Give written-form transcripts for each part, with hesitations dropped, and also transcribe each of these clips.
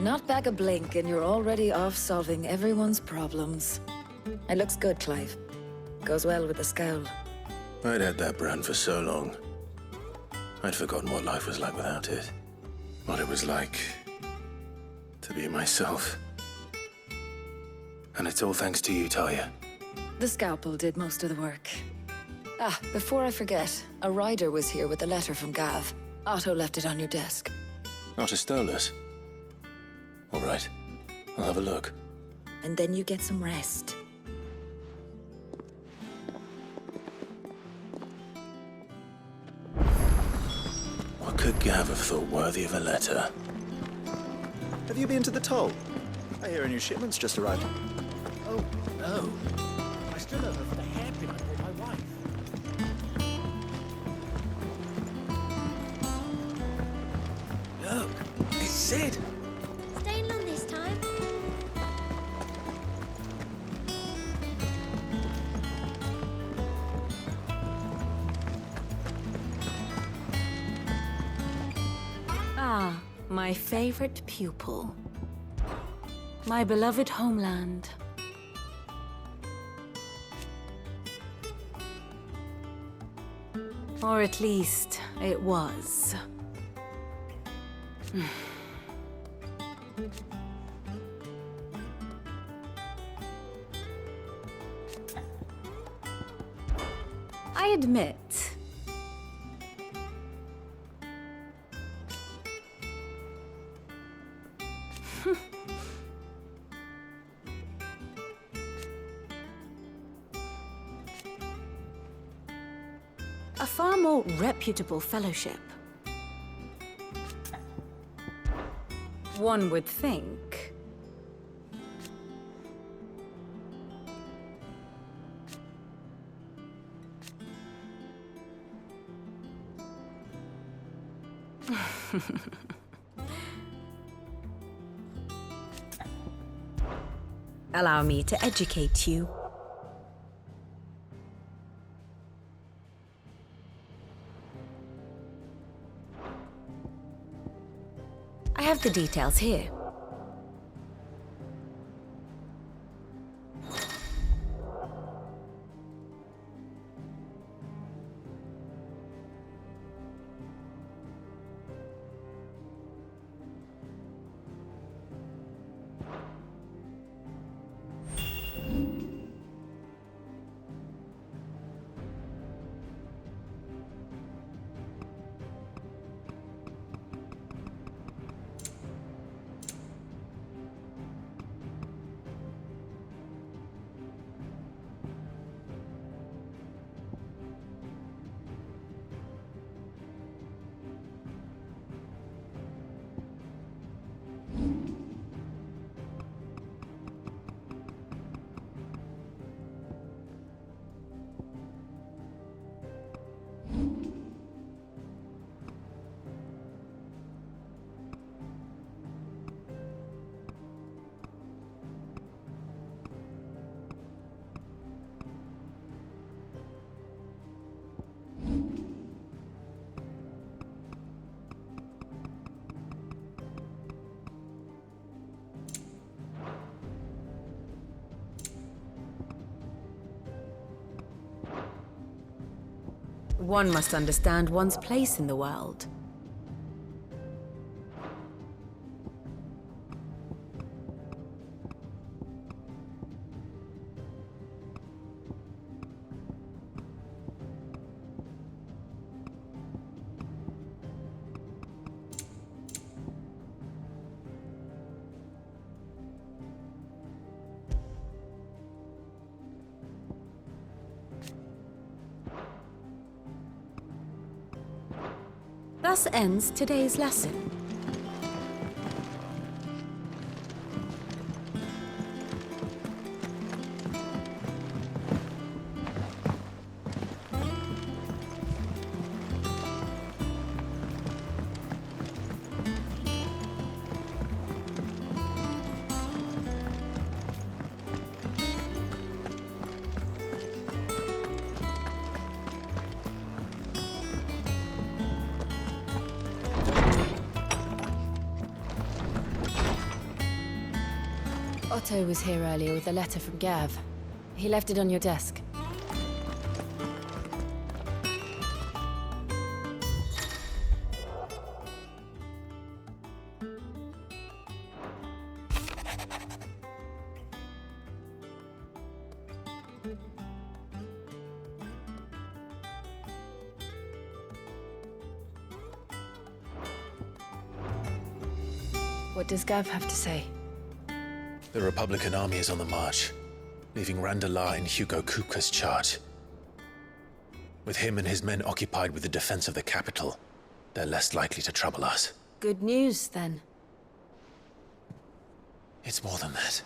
Not back a blink and you're already off solving everyone's problems. It looks good, Clive. Goes well with the scowl. I'd had that brand for so long. I'd forgotten what life was like without it. What it was like to be myself. And it's all thanks to you, Talia. The scalpel did most of the work. Ah, before I forget, a rider was here with a letter from Gav. Otto left it on your desk. Not a stolus. All right, I'll have a look. And then you get some rest. What could Gav have thought worthy of a letter? Have you been to the toll? I hear a new shipment's just arrived. Oh, no. I still owe her for the hairpin I bought my wife. Look, it's Sid. Staying long this time? Ah, my favorite pupil. My beloved homeland. Or at least, it was. I admit, a far more reputable fellowship. One would think. Allow me to educate you. I have the details here. One must understand one's place in the world. Thus ends today's lesson. Otto was here earlier with a letter from Gav. He left it on your desk. What does Gav have to say? The Republican army is on the march, leaving Randalar in Hugo Kupka's charge. With him and his men occupied with the defense of the capital, they're less likely to trouble us. Good news, then. It's more than that.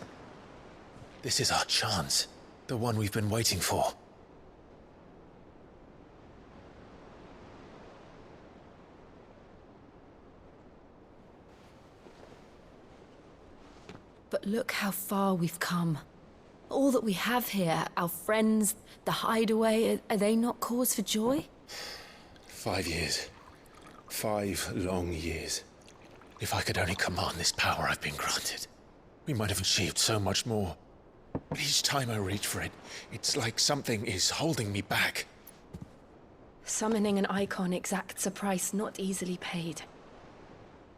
This is our chance, the one we've been waiting for. But look how far we've come. All that we have here, our friends, the hideaway, are they not cause for joy? 5 years. 5 long years. If I could only command this power I've been granted, we might have achieved so much more. But each time I reach for it, it's like something is holding me back. Summoning an icon exacts a price not easily paid.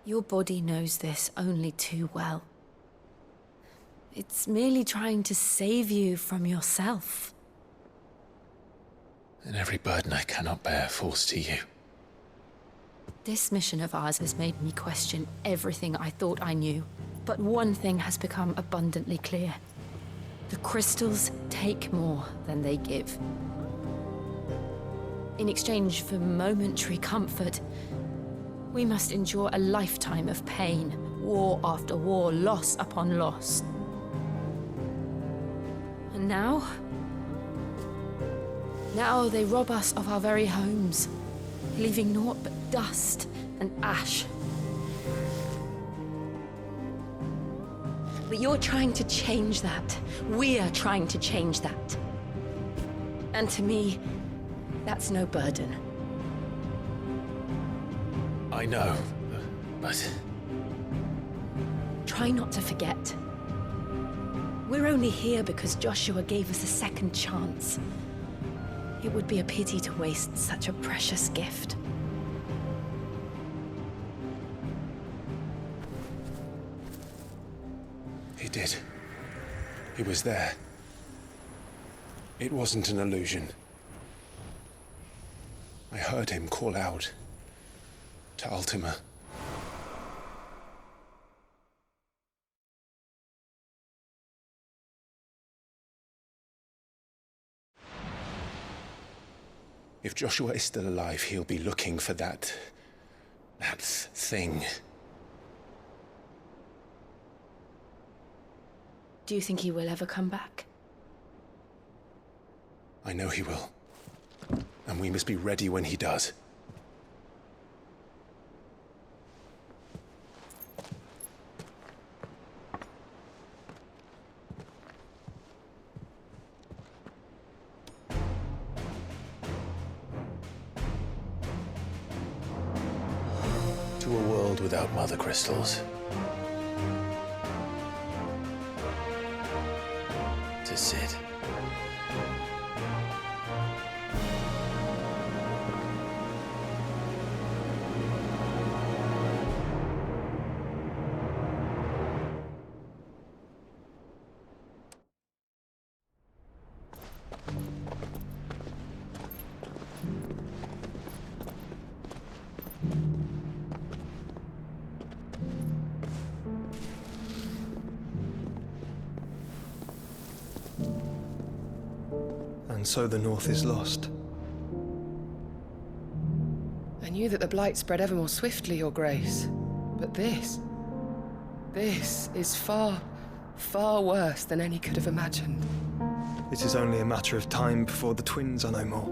Your body knows this only too well. It's merely trying to save you from yourself. And every burden I cannot bear falls to you. This mission of ours has made me question everything I thought I knew. But one thing has become abundantly clear. The crystals take more than they give. In exchange for momentary comfort, we must endure a lifetime of pain, war after war, loss upon loss. And now they rob us of our very homes, leaving naught but dust and ash. But you're trying to change that. We're trying to change that. And to me, that's no burden. I know, but... Try not to forget. We're only here because Joshua gave us a second chance. It would be a pity to waste such a precious gift. He did. He was there. It wasn't an illusion. I heard him call out to Ultima. If Joshua is still alive, he'll be looking for that thing. Do you think he will ever come back? I know he will. And we must be ready when he does. To a world without mother crystals. To Sid. And so the North is lost. I knew that the Blight spread ever more swiftly, Your Grace. But this is far, far worse than any could have imagined. It is only a matter of time before the twins are no more.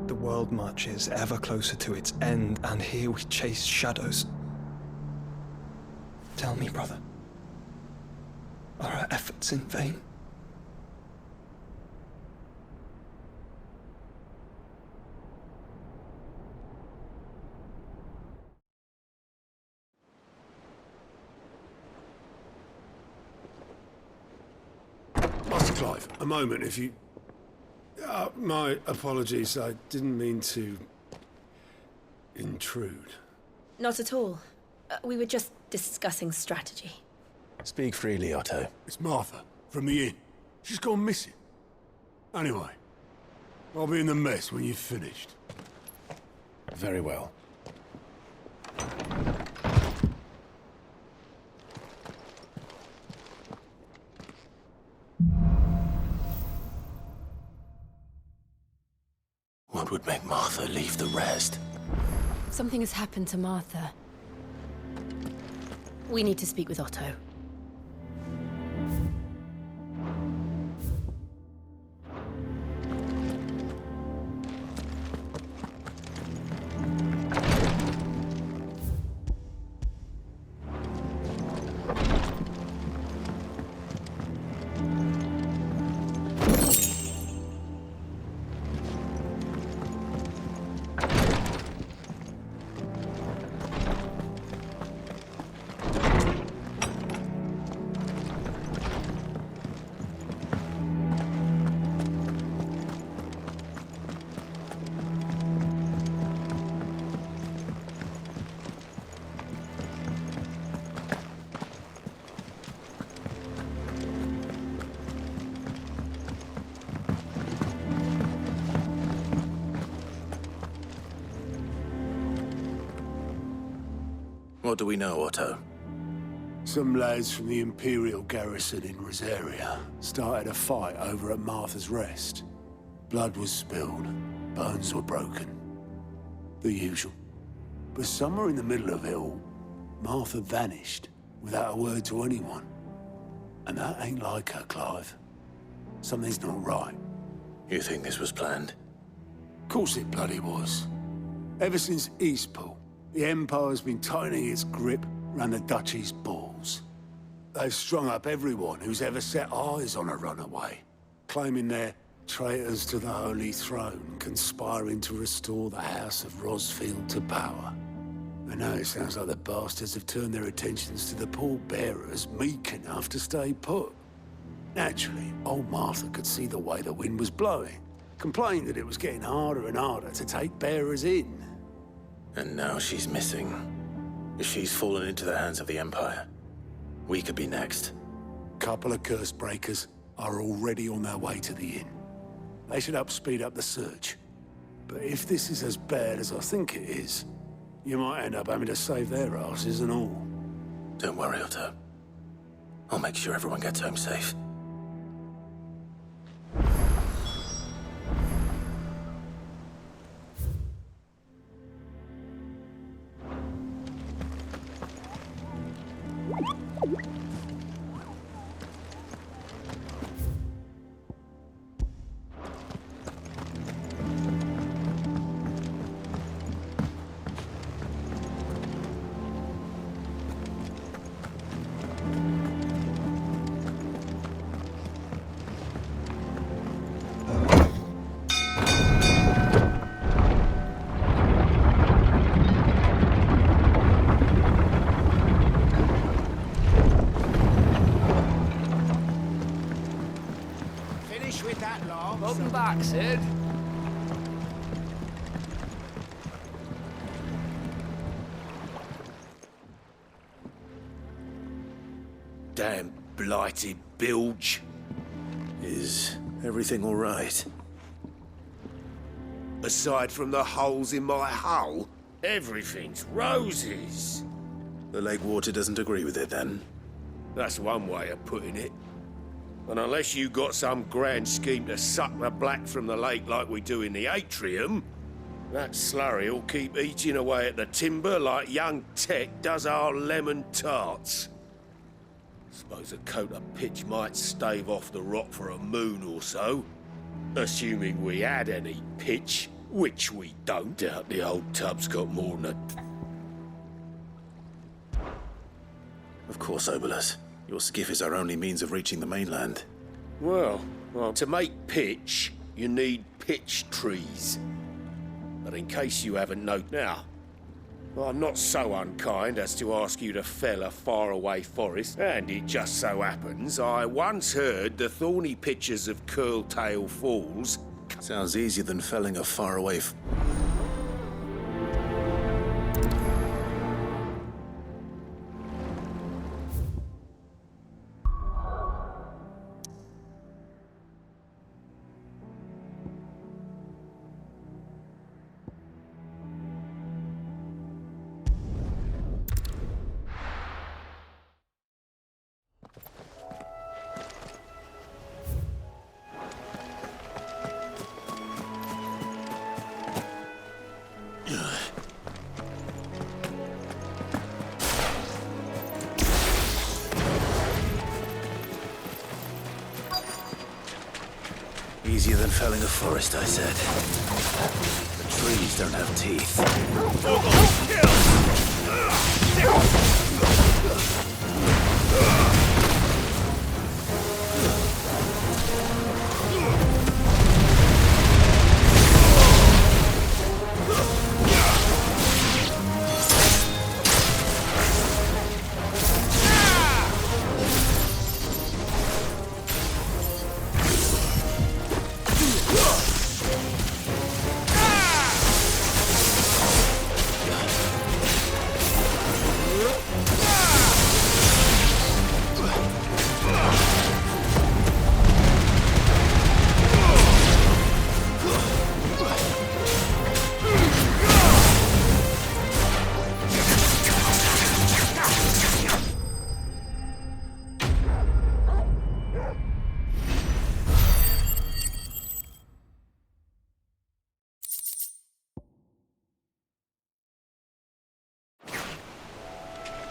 The world marches ever closer to its end, and here we chase shadows. Tell me, brother, are our efforts in vain? Master Clive, a moment, if you... my apologies, I didn't mean to... intrude. Not at all. We were just discussing strategy. Speak freely, Otto. It's Martha, from the inn. She's gone missing. Anyway, I'll be in the mess when you've finished. Very well. What would make Martha leave the rest? Something has happened to Martha. We need to speak with Otto. What do we know, Otto? Some lads from the Imperial garrison in Rosaria started a fight over at Martha's Rest. Blood was spilled, bones were broken. The usual. But somewhere in the middle of it all, Martha vanished without a word to anyone. And that ain't like her, Clive. Something's not right. You think this was planned? Of course it bloody was. Ever since Eastpool, the Empire's been tightening its grip round the Duchy's balls. They've strung up everyone who's ever set eyes on a runaway, claiming they're traitors to the Holy Throne, conspiring to restore the House of Rosfield to power. And now it sounds like the bastards have turned their attentions to the pallbearers meek enough to stay put. Naturally, old Martha could see the way the wind was blowing, complained that it was getting harder and harder to take bearers in. And now she's missing. If she's fallen into the hands of the Empire, we could be next. Couple of curse breakers are already on their way to the inn. They should speed up the search. But if this is as bad as I think it is, you might end up having to save their asses and all. Don't worry, Otto. I'll make sure everyone gets home safe. With that long. Welcome back, Sid. Damn blighted bilge. Is everything all right? Aside from the holes in my hull, everything's roses. The lake water doesn't agree with it, then? That's one way of putting it. And unless you got some grand scheme to suck the black from the lake like we do in the atrium, that slurry will keep eating away at the timber like young Tech does our lemon tarts. Suppose a coat of pitch might stave off the rot for a moon or so. Assuming we had any pitch, which we don't. Doubt the old tub's got more than a... Of course, Obolus. Your skiff is our only means of reaching the mainland. Well, to make pitch, you need pitch trees. But in case you haven't noted now, Well, I'm not so unkind as to ask you to fell a faraway forest, and it just so happens I once heard the thorny pitchers of Curltail Falls. Sounds easier than felling a faraway. Easier than felling a forest, I said. The trees don't have teeth.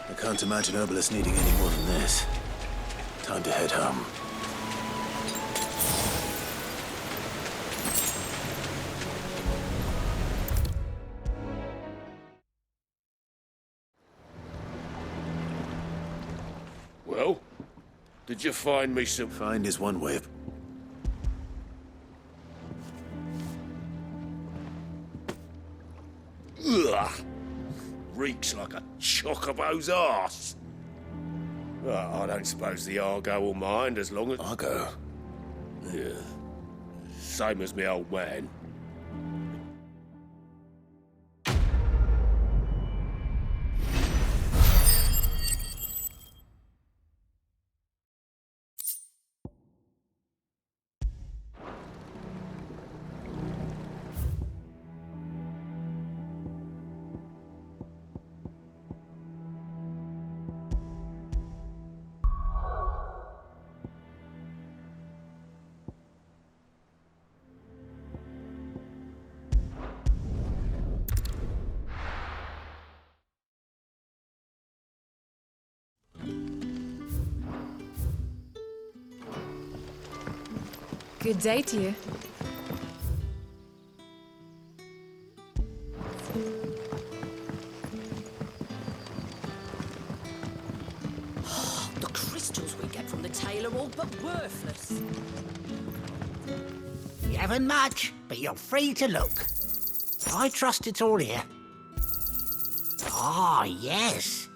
I can't imagine Obelisk needing any more than this. Time to head home. Well, did you find me some... Find is one way of... Ugh! Reeks like a chocobo's arse. Well, I don't suppose the Argo will mind as long as... Argo? Yeah. Same as me old man. Good day to you. The crystals we get from the tail are all but worthless. You haven't much, but you're free to look. I trust it's all here. Ah, yes.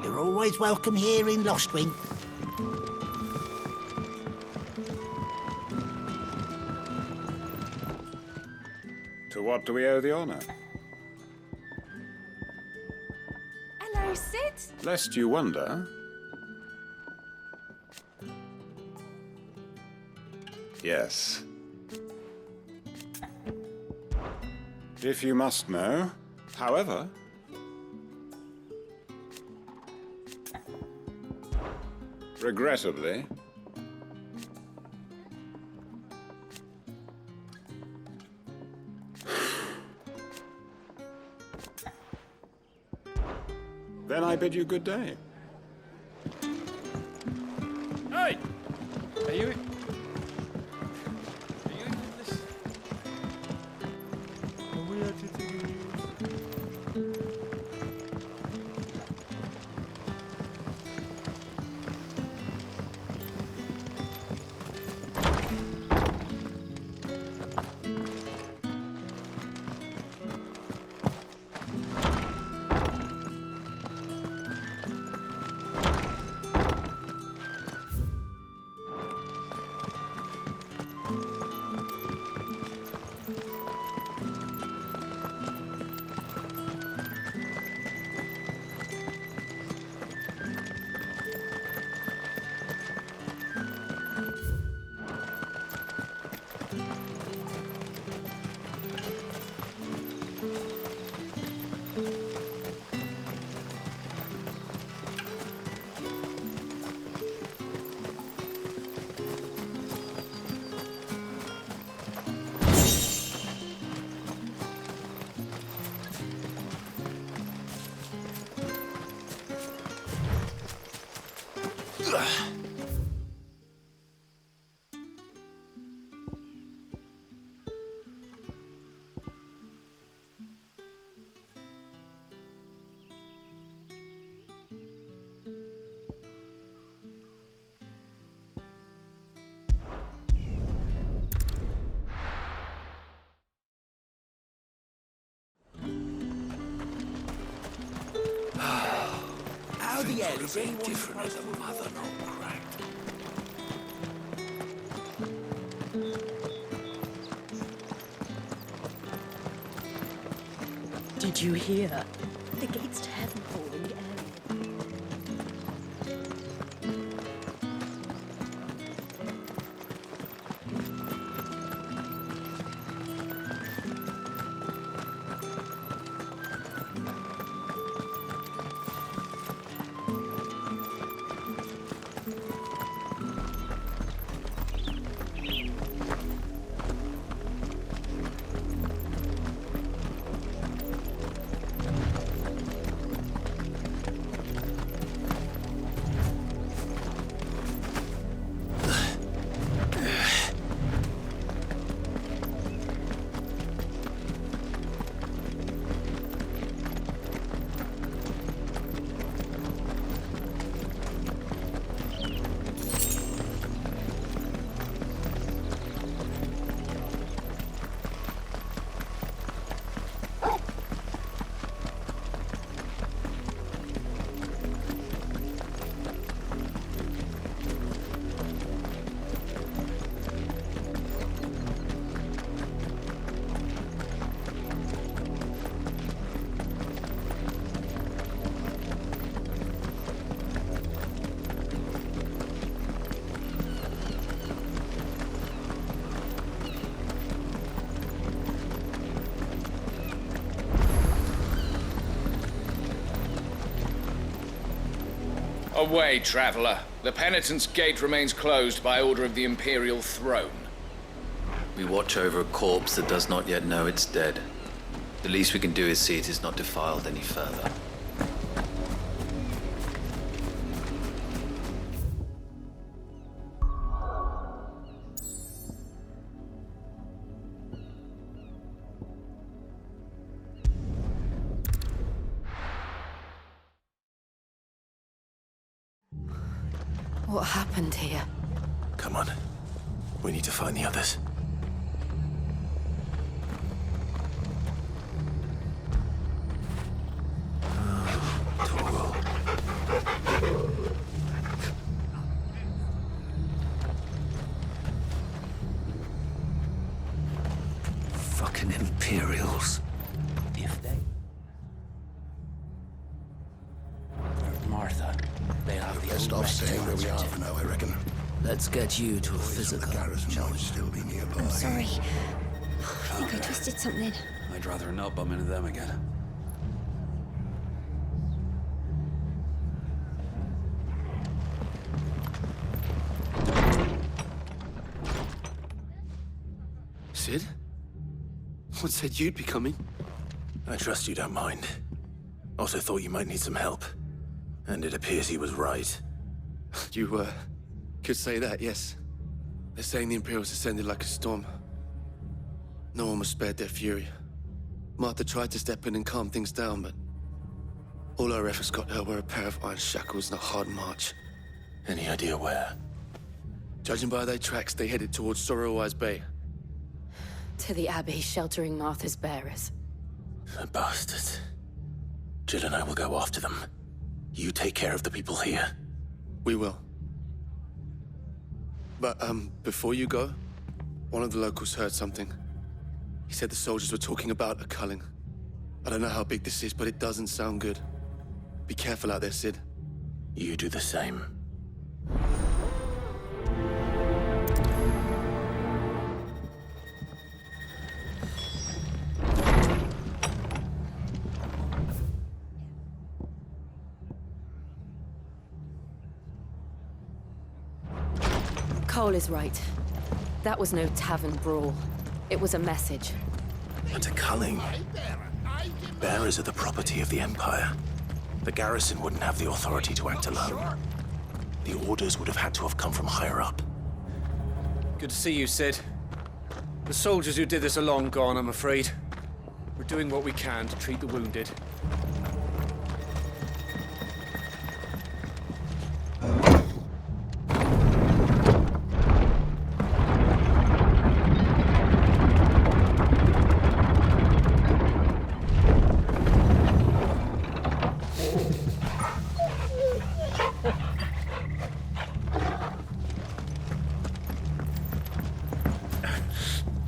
You're always welcome here in Lostwing. To what do we owe the honor? Hello, Sid. Lest you wonder... Yes. If you must know, however... Regrettably... Then I bid you good day. Hey! Are you in this? Are we at it again? How the hell is anyone different as a mother not cracked? Did you hear? The gates to heaven falling early. Away, traveler. The penitent's gate remains closed by order of the Imperial throne. We watch over a corpse that does not yet know it's dead. The least we can do is see it is not defiled any further. What happened here? Come on. We need to find the others. fucking Imperials? If they... Martha, they have the Best off staying where we are for now, I reckon. Let's get you to a physical. The garrison might still be nearby. I'm sorry. I think I twisted something. I'd rather not bump into them again. Sid? What said you'd be coming? I trust you don't mind. Also thought you might need some help. And it appears he was right. You, could say that, yes. They're saying the Imperials descended like a storm. No one was spared their fury. Martha tried to step in and calm things down, but all our efforts got her were a pair of iron shackles and a hard march. Any idea where? Judging by their tracks, they headed towards Sorrowwise Bay. To the Abbey, sheltering Martha's bearers. The bastards. Jill and I will go after them. You take care of the people here. We will. But, before you go, one of the locals heard something. He said the soldiers were talking about a culling. I don't know how big this is, but it doesn't sound good. Be careful out there, Sid. You do the same. Cole is right. That was no tavern brawl. It was a message. And a culling. Bearers are the property of the Empire. The garrison wouldn't have the authority to act alone. The orders would have had to have come from higher up. Good to see you, Sid. The soldiers who did this are long gone, I'm afraid. We're doing what we can to treat the wounded.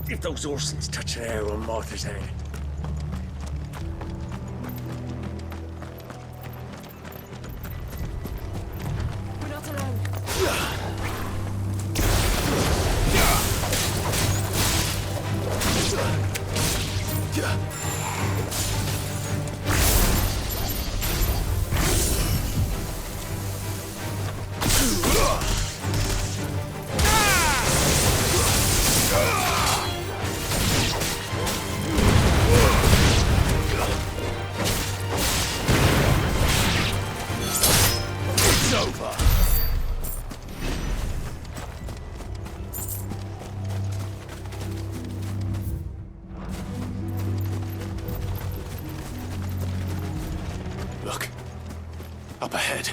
If those Orsons touch an arrow on Martha's head. We're not alone. Look. Up ahead.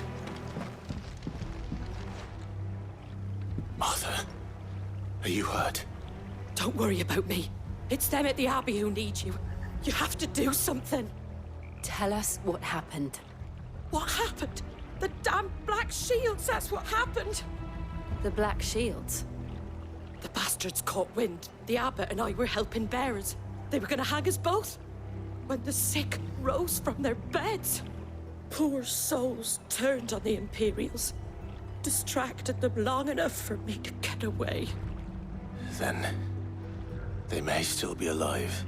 Martha, are you hurt? Don't worry about me. It's them at the Abbey who need you. You have to do something. Tell us what happened. What happened? The damn Black Shields, that's what happened. The Black Shields? The bastards caught wind. The abbot and I were helping bearers. They were gonna hang us both. When the sick rose from their beds, poor souls turned on the Imperials. Distracted them long enough for me to get away. Then they may still be alive.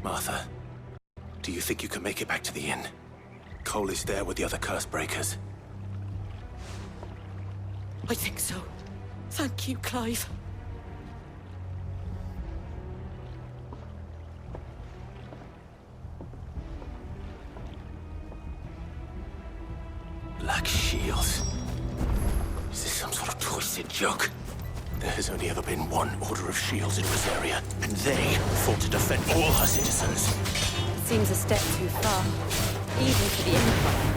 Martha, do you think you can make it back to the inn? Cole is there with the other curse breakers. I think so. Thank you, Clive. Black Shields. Is this some sort of twisted joke? There has only ever been one Order of Shields in Rosaria, and they fought to defend all her citizens. Seems a step too far, even for the Empire.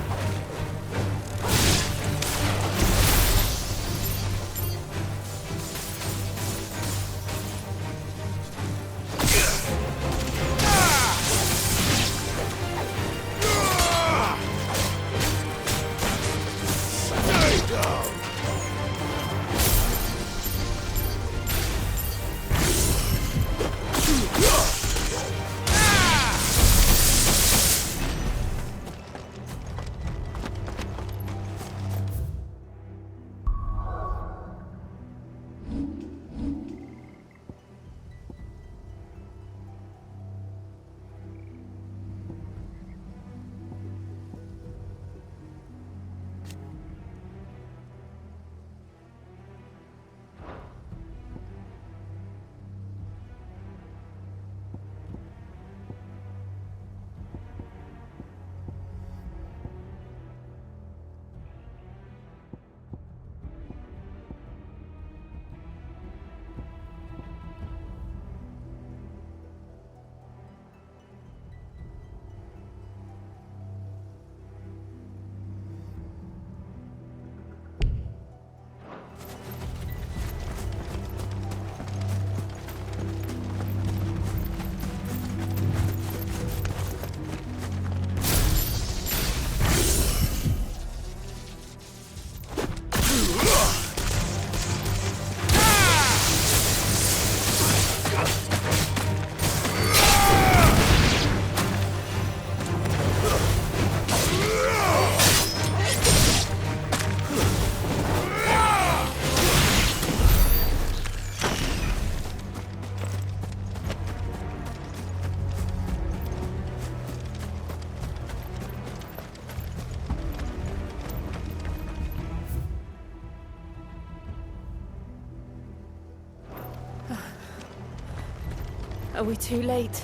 Are we too late?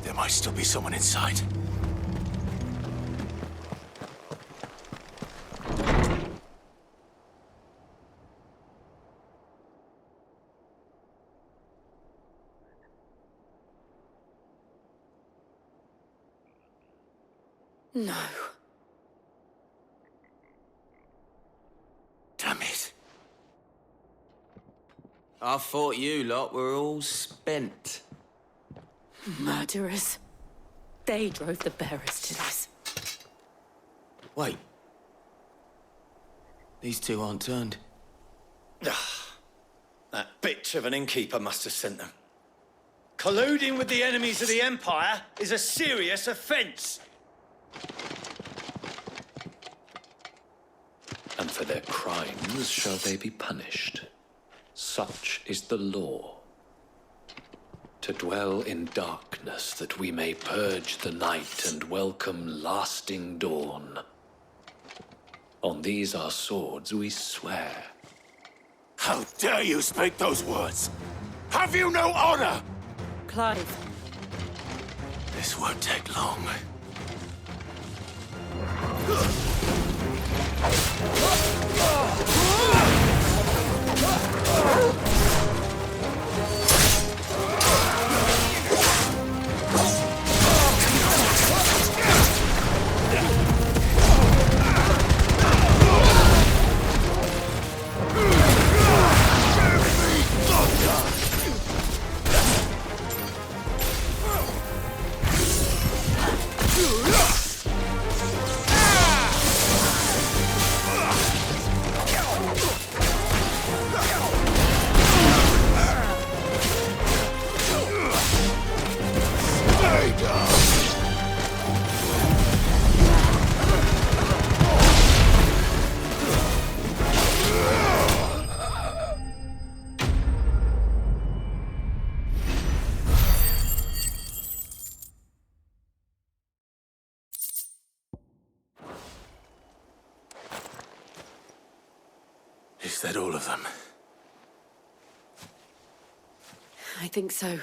There might still be someone inside. No. Damn it. I thought you lot were all spent. Murderers. They drove the bearers to this. Wait. These two aren't turned. That bitch of an innkeeper must have sent them. Colluding with the enemies of the Empire is a serious offence. And for their crimes shall they be punished. Such is the law. To dwell in darkness that we may purge the night and welcome lasting dawn. On these our swords we swear. How dare you speak those words? Have you no honor? Clive. This won't take long. Is that all of them? I think so.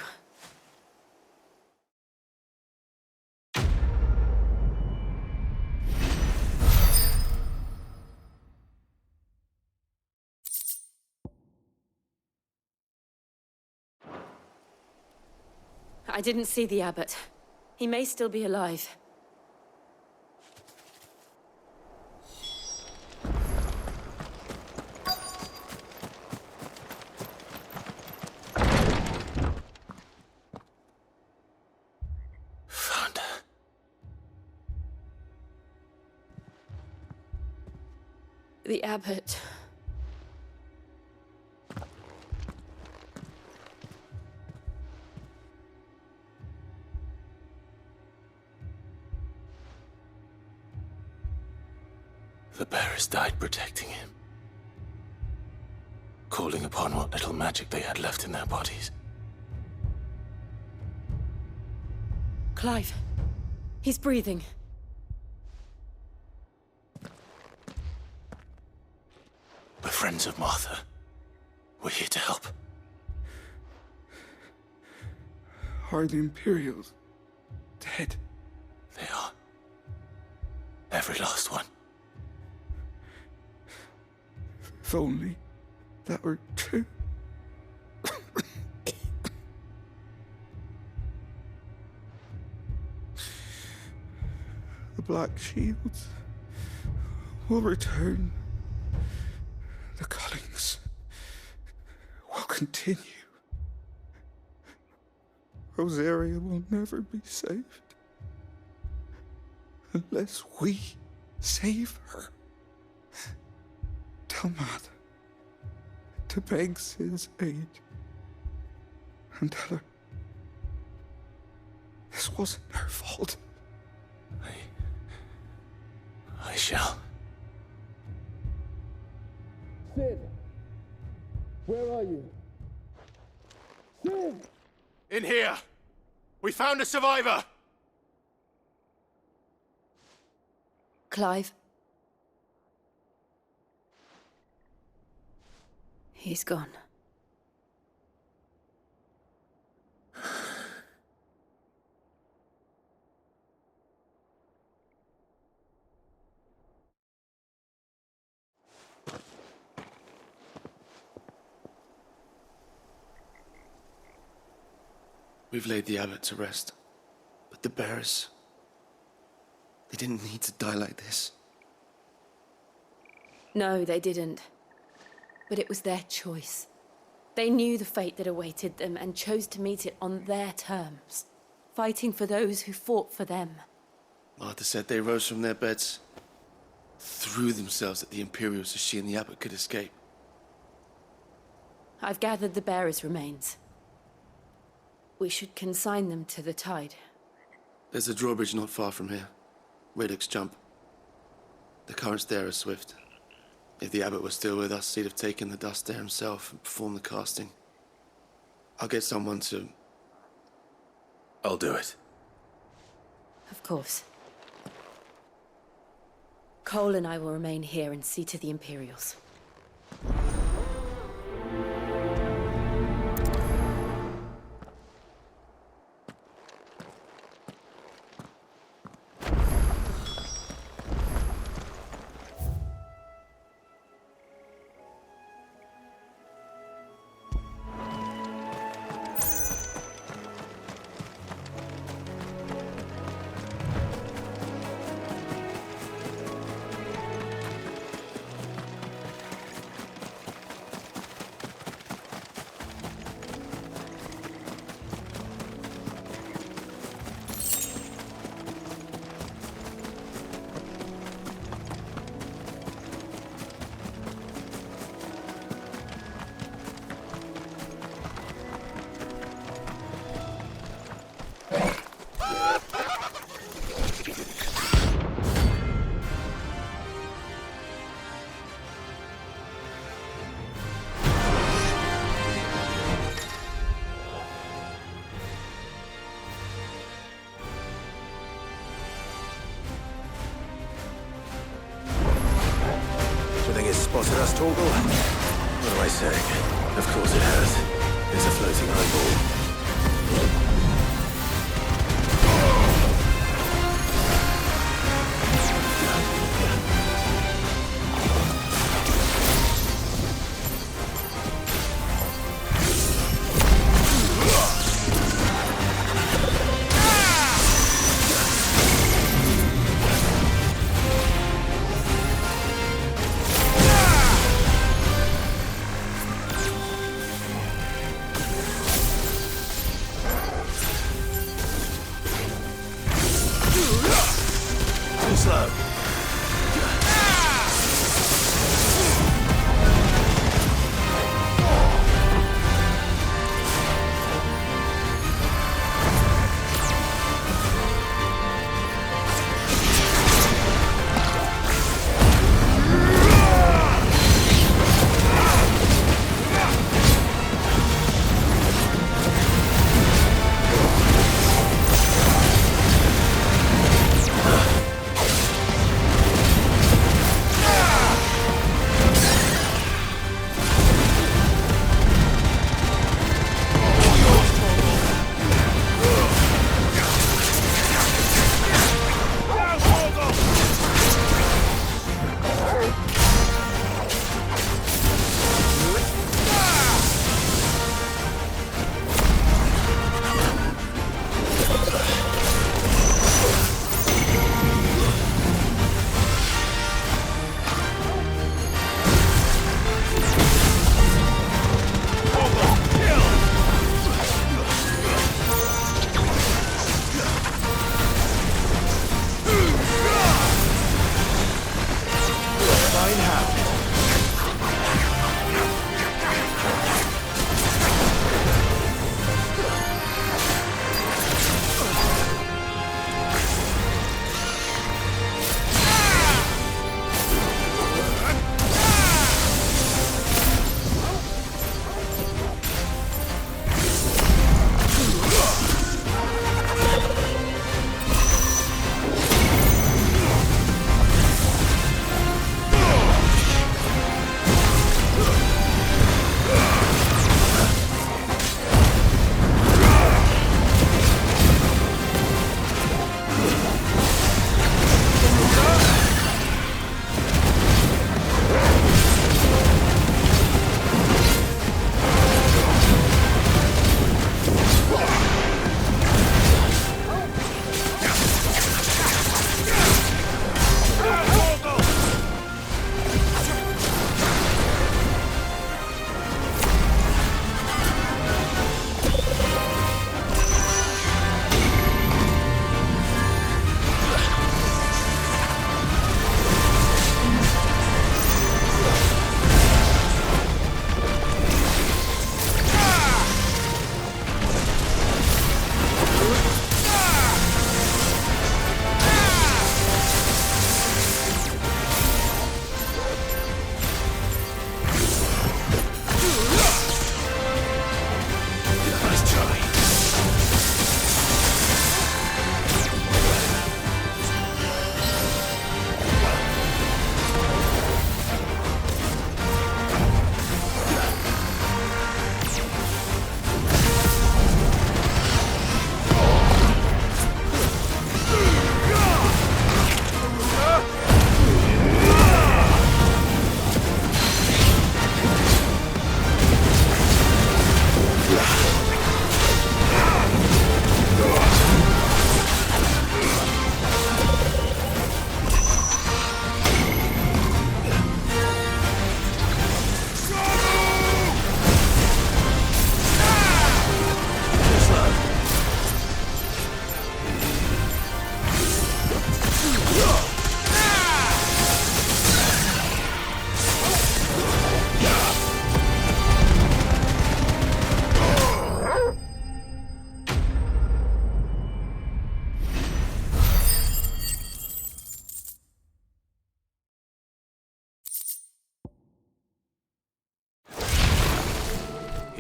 I didn't see the abbot. He may still be alive. Found her. The abbot. The bearers died protecting him. Calling upon what little magic they had left in their bodies. Clive. He's breathing. We're friends of Martha. We're here to help. Are the Imperials dead? They are. Every last one. If only that were true. The Black Shields will return. The cullings will continue. Rosaria will never be saved unless we save her. Tell Matt to beg Sid's aid and tell her this wasn't her fault. I shall. Sid! Where are you? Sid! In here! We found a survivor! Clive. He's gone. We've laid the abbot to rest, but the bearers... They didn't need to die like this. No, they didn't. But it was their choice. They knew the fate that awaited them and chose to meet it on their terms, fighting for those who fought for them. Martha said they rose from their beds, threw themselves at the Imperials so she and the Abbot could escape. I've gathered the bearers' remains. We should consign them to the tide. There's a drawbridge not far from here. Radix jump. The currents there are swift. If the Abbot was still with us, he'd have taken the dust there himself and performed the casting. I'll get someone to... I'll do it. Of course. Cole and I will remain here and see to the Imperials. Spotted us, Torgal? What am I saying? Of course it has. It's a floating eyeball.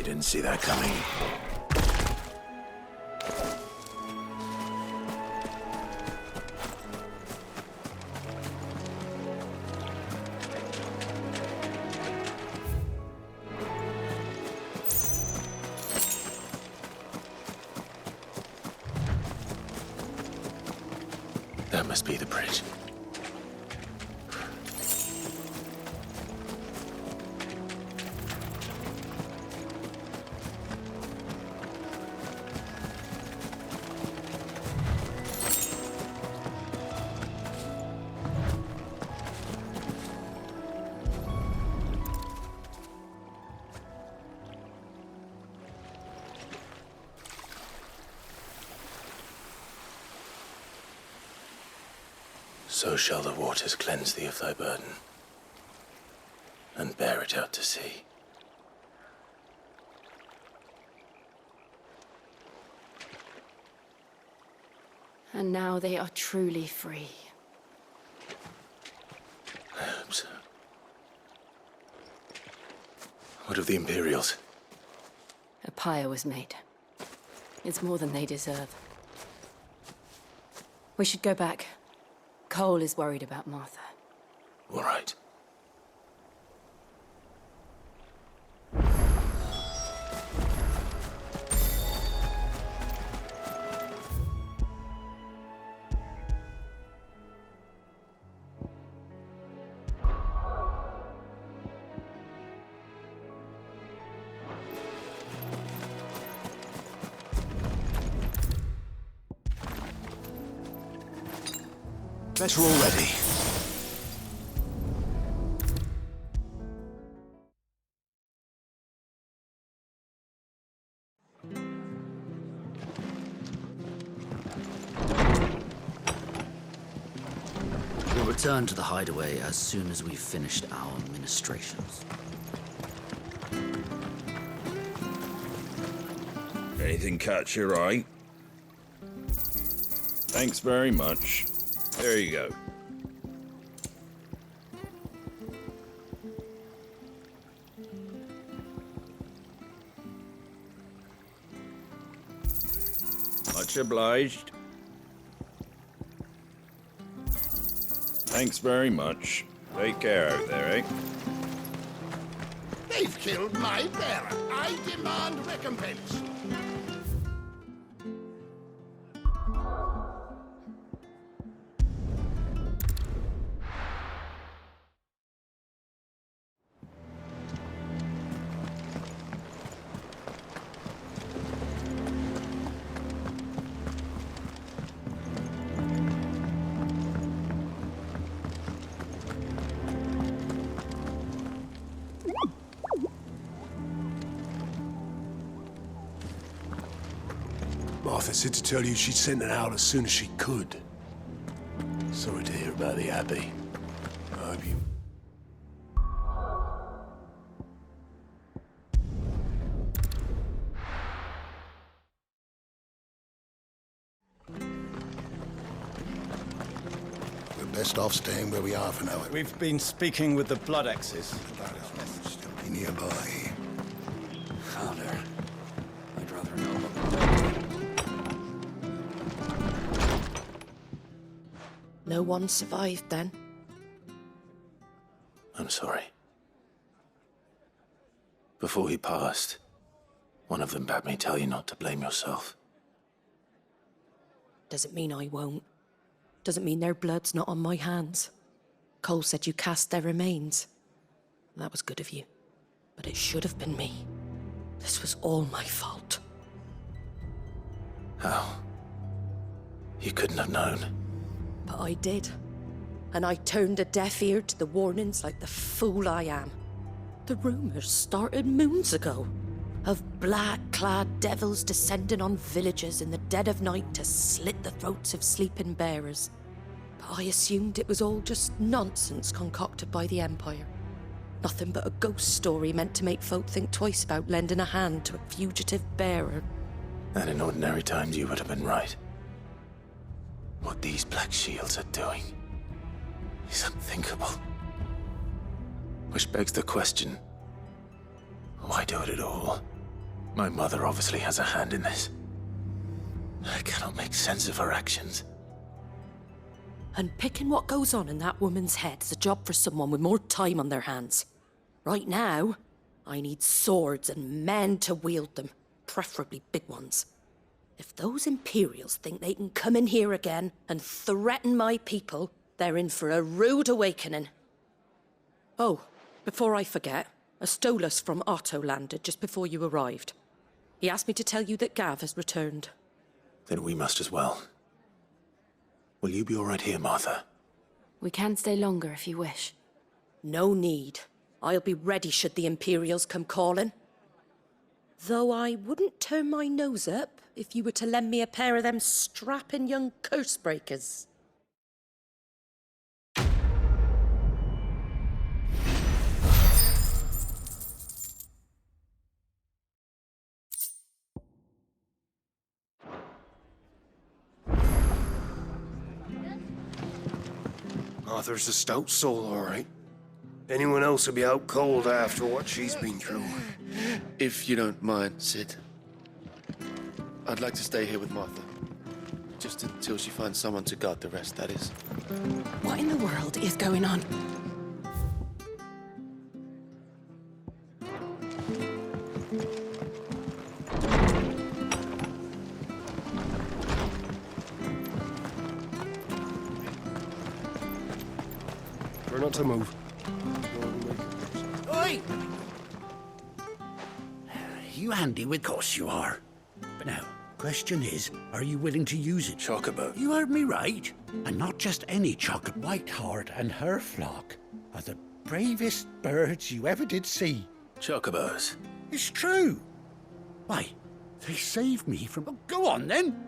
didn't see that coming. That must be the bridge. So shall the waters cleanse thee of thy burden, and bear it out to sea. And now they are truly free. I hope so. What of the Imperials? A pyre was made. It's more than they deserve. We should go back. Cole is worried about Martha. All right. Better already. We'll return to the hideaway as soon as we've finished our ministrations. Anything catch your eye? Thanks very much. There you go. Much obliged. Thanks very much. Take care out there, eh? They've killed my bearer. I demand recompense. Martha said to tell you she'd sent it out as soon as she could. Sorry to hear about the Abbey. I hope you... We're best off staying where we are for now. We've been speaking with the Blood Axes. Still be nearby. Father, I'd rather know. No one survived then? I'm sorry. Before he passed, one of them bade me tell you not to blame yourself. Doesn't mean I won't. Doesn't mean their blood's not on my hands. Cole said you cast their remains. That was good of you. But it should have been me. This was all my fault. How? You couldn't have known. But I did. And I turned a deaf ear to the warnings like the fool I am. The rumors started moons ago. Of black-clad devils descending on villages in the dead of night to slit the throats of sleeping bearers. But I assumed it was all just nonsense concocted by the Empire. Nothing but a ghost story meant to make folk think twice about lending a hand to a fugitive bearer. And in ordinary times you would have been right. What these Black Shields are doing is unthinkable. Which begs the question, why do it at all? My mother obviously has a hand in this. I cannot make sense of her actions. And picking what goes on in that woman's head is a job for someone with more time on their hands. Right now, I need swords and men to wield them, preferably big ones. If those Imperials think they can come in here again and threaten my people, they're in for a rude awakening. Oh, before I forget, a Stolas from Otto landed just before you arrived. He asked me to tell you that Gav has returned. Then we must as well. Will you be all right here, Martha? We can stay longer if you wish. No need. I'll be ready should the Imperials come calling. Though I wouldn't turn my nose up if you were to lend me a pair of them strapping young curse breakers. Arthur's a stout soul, all right. Anyone else would be out cold after what she's been through. If you don't mind, Sid, I'd like to stay here with Martha. Just until she finds someone to guard the rest, that is. What in the world is going on? Try not to move. Oi! You handy with course you are. But now, question is, are you willing to use it? Chocobo. You heard me right. And not just any chocobo. Whiteheart and her flock are the bravest birds you ever did see. Chocobos. It's true. Why, they saved me from... Oh, go on, then.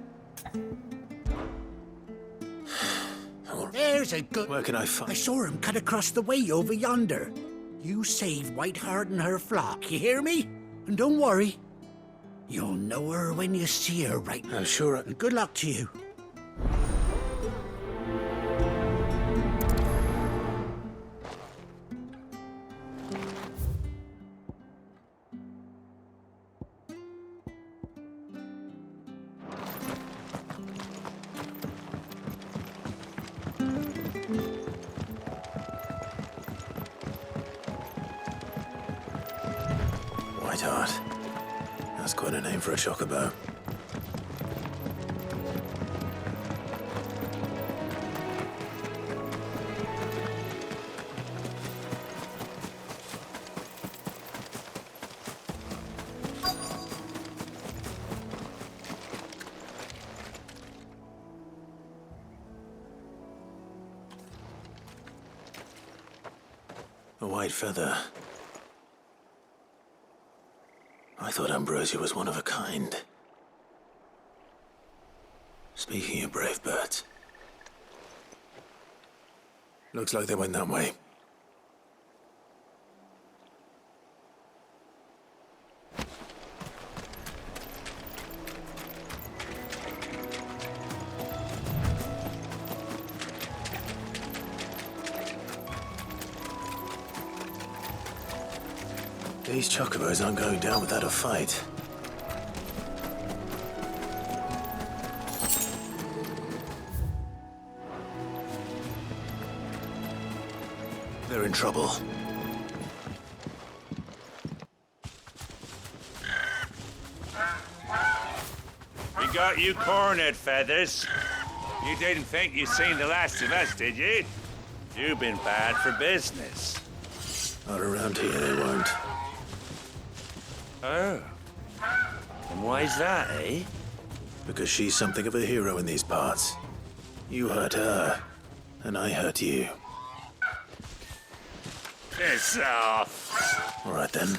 There's a good... Where can I find... I saw him cut across the way over yonder. You save Whiteheart and her flock, you hear me? And don't worry. You'll know her when you see her, right? I'm sure I... And good luck to you. Whiteheart. That's quite a name for a chocobo. A white feather. I thought Ambrosia was one of a kind. Speaking of brave birds. Looks like they went that way. These chocobos aren't going down without a fight. They're in trouble. We got you cornered, Feathers. You didn't think you'd seen the last of us, did you? You've been bad for business. Not around here, they won't. Oh. And why's that, eh? Because she's something of a hero in these parts. You hurt her, and I hurt you. Piss off. All right, then.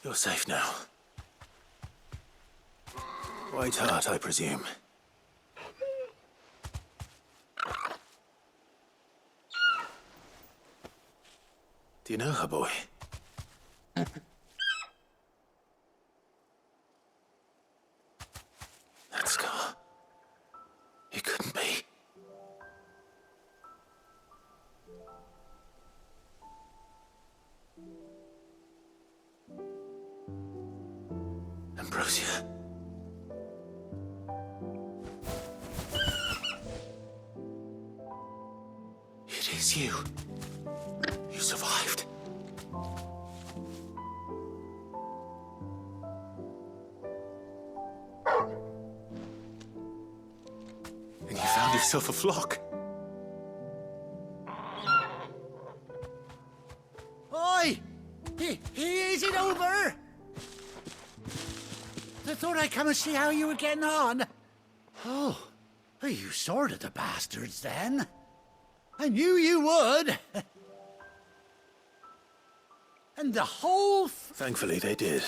You're safe now. White Hart, I presume. Do you know her, boy? That scar. It couldn't be. Ambrosia. It is you. You survived. And you found yourself a flock. Oi! Is it over? I thought I'd come and see how you were getting on. Oh, you sorted the bastards then. I knew you would. And the whole... Thankfully, they did.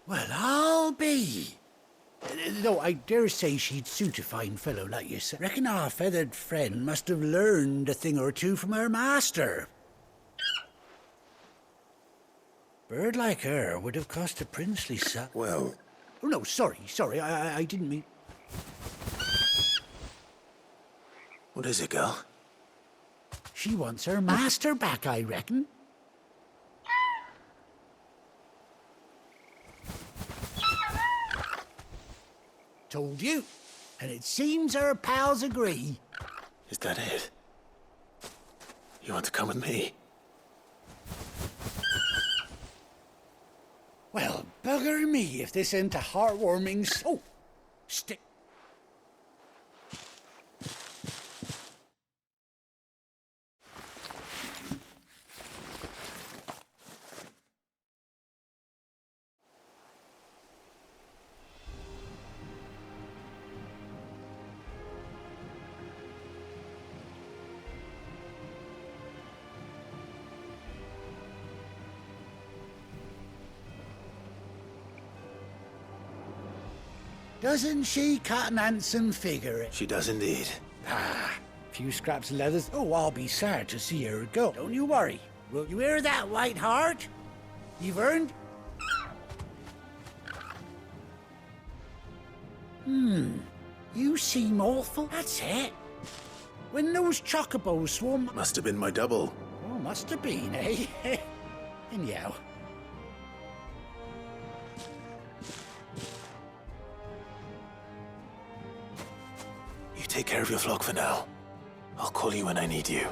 Well, I'll be. Though I dare say she'd suit a fine fellow like yourself. Reckon our feathered friend must have learned a thing or two from her master. Bird like her would have cost a princely sum. Well... Oh, no, sorry, I didn't mean... What is it, girl? She wants her master back, I reckon. Told you. And it seems her pals agree. Is that it? You want to come with me? Well, bugger me if this ain't a heartwarming... Oh, stick... Doesn't she cut an handsome figure? She does indeed. Ah, few scraps of leathers. Oh, I'll be sad to see her go. Don't you worry. Will you hear that, White Hart? You've earned... You seem awful. That's it. When those chocobos swarm... Must have been my double. Oh, must have been, eh? Anyhow. You take care of your flock for now. I'll call you when I need you.